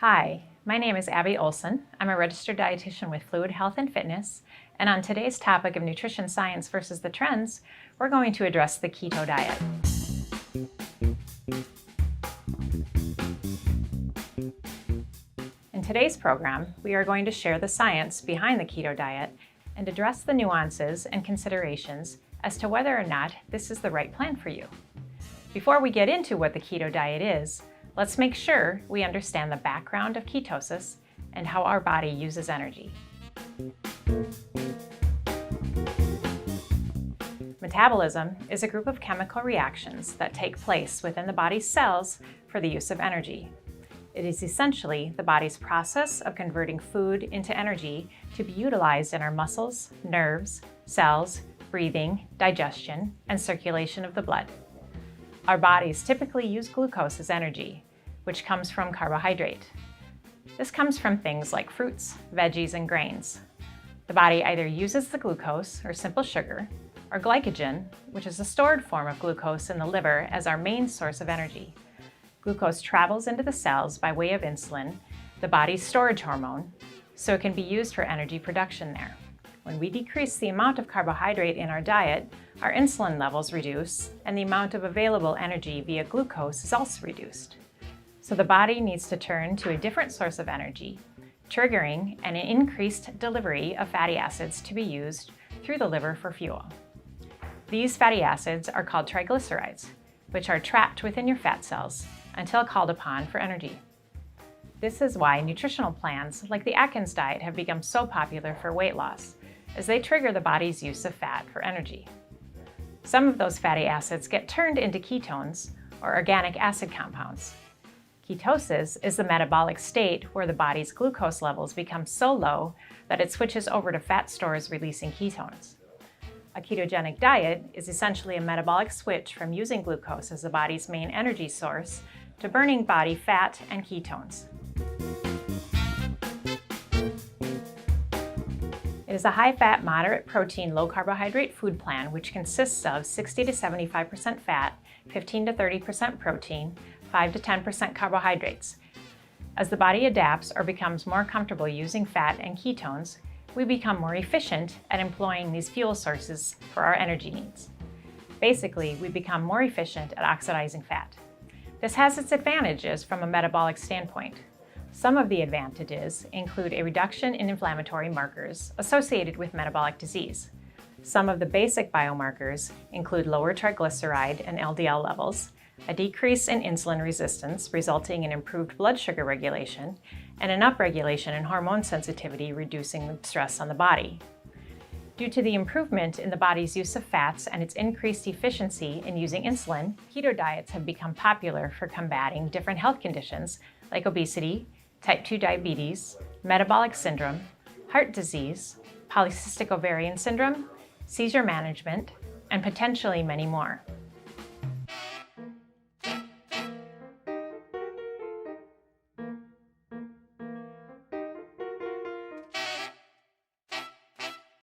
Hi, my name is Abby Olson. I'm a registered dietitian with Fluid Health and Fitness, and on today's topic of nutrition science versus the trends, we're going to address the keto diet. In today's program, we are going to share the science behind the keto diet and address the nuances and considerations as to whether or not this is the right plan for you. Before we get into what the keto diet is, let's make sure we understand the background of ketosis and how our body uses energy. Metabolism is a group of chemical reactions that take place within the body's cells for the use of energy. It is essentially the body's process of converting food into energy to be utilized in our muscles, nerves, cells, breathing, digestion, and circulation of the blood. Our bodies typically use glucose as energy, which comes from carbohydrate. This comes from things like fruits, veggies, and grains. The body either uses the glucose, or simple sugar, or glycogen, which is a stored form of glucose in the liver, as our main source of energy. Glucose travels into the cells by way of insulin, the body's storage hormone, so it can be used for energy production there. When we decrease the amount of carbohydrate in our diet, our insulin levels reduce, and the amount of available energy via glucose is also reduced. So the body needs to turn to a different source of energy, triggering an increased delivery of fatty acids to be used through the liver for fuel. These fatty acids are called triglycerides, which are trapped within your fat cells until called upon for energy. This is why nutritional plans like the Atkins diet have become so popular for weight loss, as they trigger the body's use of fat for energy. Some of those fatty acids get turned into ketones, or organic acid compounds. Ketosis is the metabolic state where the body's glucose levels become so low that it switches over to fat stores releasing ketones. A ketogenic diet is essentially a metabolic switch from using glucose as the body's main energy source to burning body fat and ketones. It is a high-fat, moderate protein, low-carbohydrate food plan which consists of 60 to 75% fat, 15 to 30% protein, 5 to 10% carbohydrates. As the body adapts or becomes more comfortable using fat and ketones, we become more efficient at employing these fuel sources for our energy needs. Basically, we become more efficient at oxidizing fat. This has its advantages from a metabolic standpoint. Some of the advantages include a reduction in inflammatory markers associated with metabolic disease. Some of the basic biomarkers include lower triglyceride and LDL levels, a decrease in insulin resistance resulting in improved blood sugar regulation, and an upregulation in hormone sensitivity, reducing stress on the body. Due to the improvement in the body's use of fats and its increased efficiency in using insulin, keto diets have become popular for combating different health conditions like obesity, type 2 diabetes, metabolic syndrome, heart disease, polycystic ovarian syndrome, seizure management, and potentially many more.